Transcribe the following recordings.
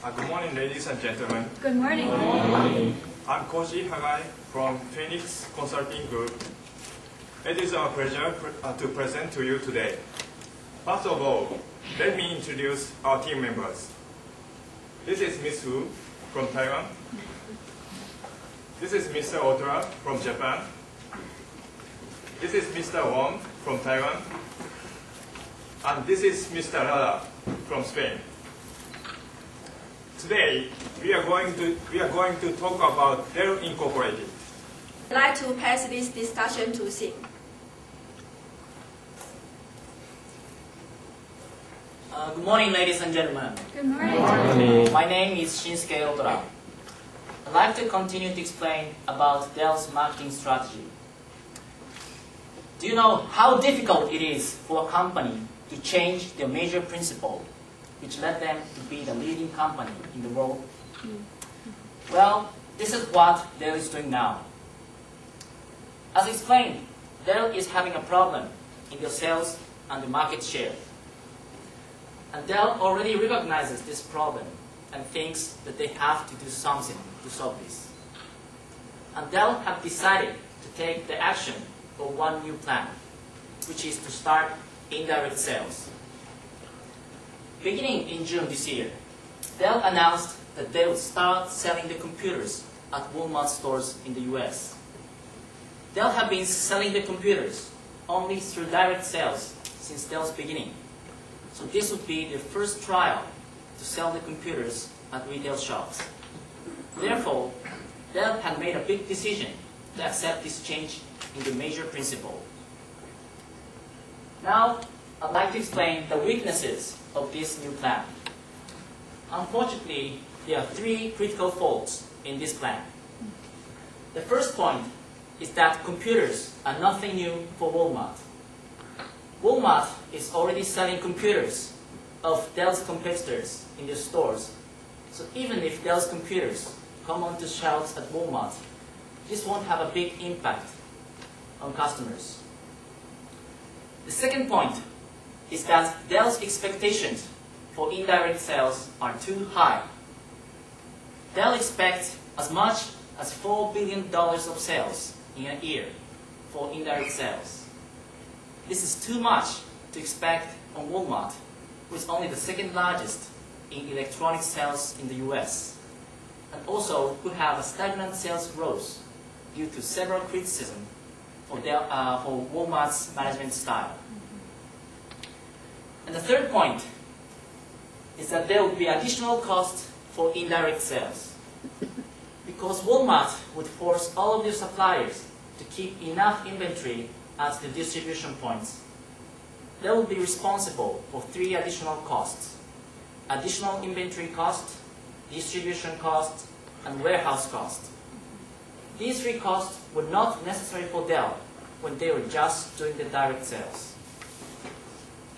Good morning, ladies and gentlemen. Good morning. I'm Koji Hagai from Phoenix Consulting Group. It is our pleasure to present to you today. First of all, let me introduce our team members. This is Ms. Wu from Taiwan. This is Mr. Otora from Japan. This is Mr. Wong from Taiwan. And this is Mr. Rada from Spain. Today, we are going to talk about Dell Incorporated. I'd like to pass this discussion to Sim. Good morning, ladies and gentlemen. Good morning. My name is Shinsuke Otora. I'd like to continue to explain about Dell's marketing strategy. Do you know how difficult it is for a company to change their major principle, which led them to be the leading company in the world? Well, this is what Dell is doing now. As explained, Dell is having a problem in their sales and the market share. And Dell already recognizes this problem and thinks that they have to do something to solve this. And Dell have decided to take the action for one new plan, which is to start indirect sales. Beginning in June this year, Dell announced that they would start selling the computers at Walmart stores in the US. Dell have been selling the computers only through direct sales since Dell's beginning. So this would be their first trial to sell the computers at retail shops. Therefore, Dell had made a big decision to accept this change in the major principle. Now, I'd like to explain the weaknesses of this new plan. Unfortunately, there are three critical faults in this plan. The first point is that computers are nothing new for Walmart. Walmart is already selling computers of Dell's competitors in their stores. So even if Dell's computers come onto shelves at Walmart, this won't have a big impact on customers. The second point is that Dell's expectations for indirect sales are too high. Dell expects as much as $4 billion of sales in a year for indirect sales. This is too much to expect on Walmart, who is only the second largest in electronic sales in the US, and also who have a stagnant sales growth due to several criticisms for Walmart's management style. And the third point is that there will be additional cost for indirect sales. Because Walmart would force all of their suppliers to keep enough inventory at the distribution points, they will be responsible for three additional costs: additional inventory cost, distribution cost, and warehouse cost. These three costs were not necessary for Dell when they were just doing the direct sales.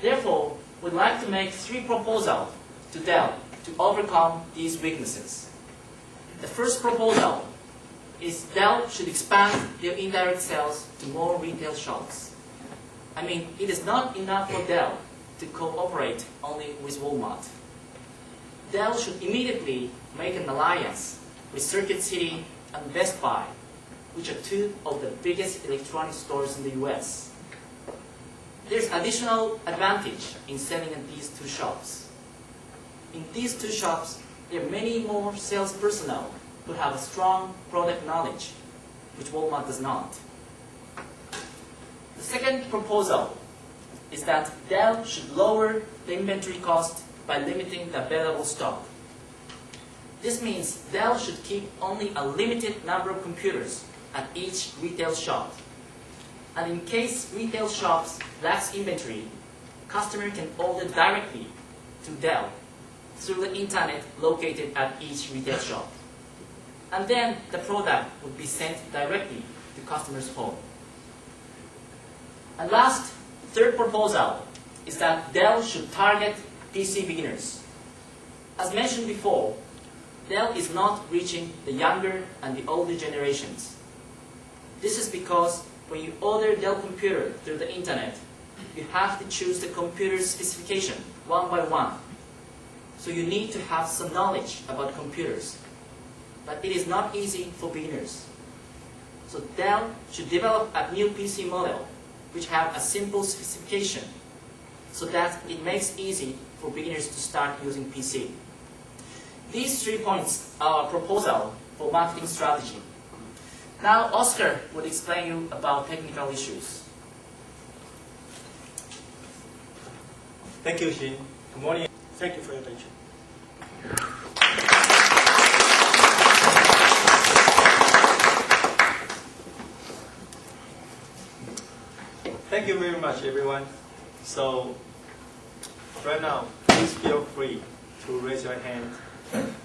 Therefore, we'd like to make three proposals to Dell to overcome these weaknesses. The first proposal is Dell should expand their indirect sales to more retail shops. I mean, it is not enough for Dell to cooperate only with Walmart. Dell should immediately make an alliance with Circuit City and Best Buy, which are two of the biggest electronic stores in the US. There's additional advantage in selling at these two shops. In these two shops, there are many more sales personnel who have a strong product knowledge, which Walmart does not. The second proposal is that Dell should lower the inventory cost by limiting the available stock. This means Dell should keep only a limited number of computers at each retail shop. And in case retail shops lack inventory, customer can order directly to Dell through the internet located at each retail shop. And then the product would be sent directly to customer's home. And last, third proposal is that Dell should target PC beginners. As mentioned before, Dell is not reaching the younger and the older generations. This is because when you order Dell computer through the internet, you have to choose the computer specification one by one. So you need to have some knowledge about computers. But it is not easy for beginners. So Dell should develop a new PC model which have a simple specification so that it makes easy for beginners to start using PC. These 3 points are a proposal for marketing strategy. Now Oscar will explain you about technical issues. Thank you, Shin. Good morning. Thank you for your attention. Thank you very much, everyone. So, right now, please feel free to raise your hand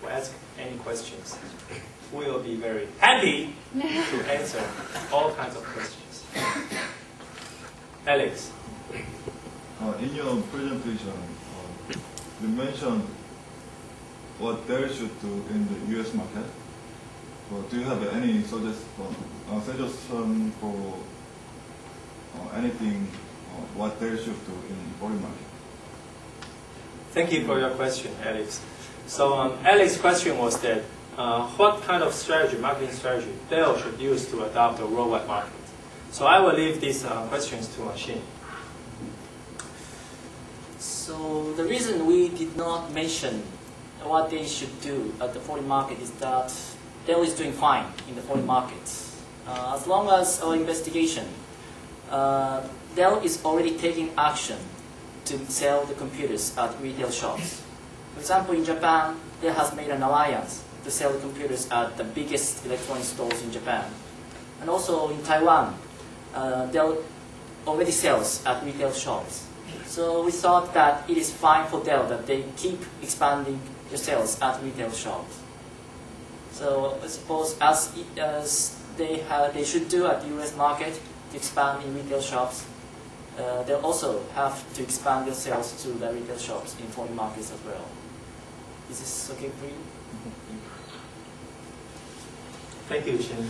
or ask any questions. We will be very happy to answer all kinds of questions. Alex. In your presentation, you mentioned what Dell should do in the US market. Do you have any suggestion for anything what Dell should do in foreign market? Thank you for your question, Alex. So Alex's question was that what kind of strategy, marketing strategy, Dell should use to adopt a worldwide market? So I will leave these questions to Shin. So the reason we did not mention what they should do at the foreign market is that Dell is doing fine in the foreign market. As long as our investigation, Dell is already taking action to sell the computers at retail shops. For example, in Japan, Dell has made an alliance to sell the computers at the biggest electronic stores in Japan. And also in Taiwan, Dell already sells at retail shops. So we thought that it is fine for Dell that they keep expanding the sales at retail shops. So I suppose as they should do at the US market to expand in retail shops, they'll also have to expand their sales to the retail shops in foreign markets as well. Is this okay for you? Thank you, Shin.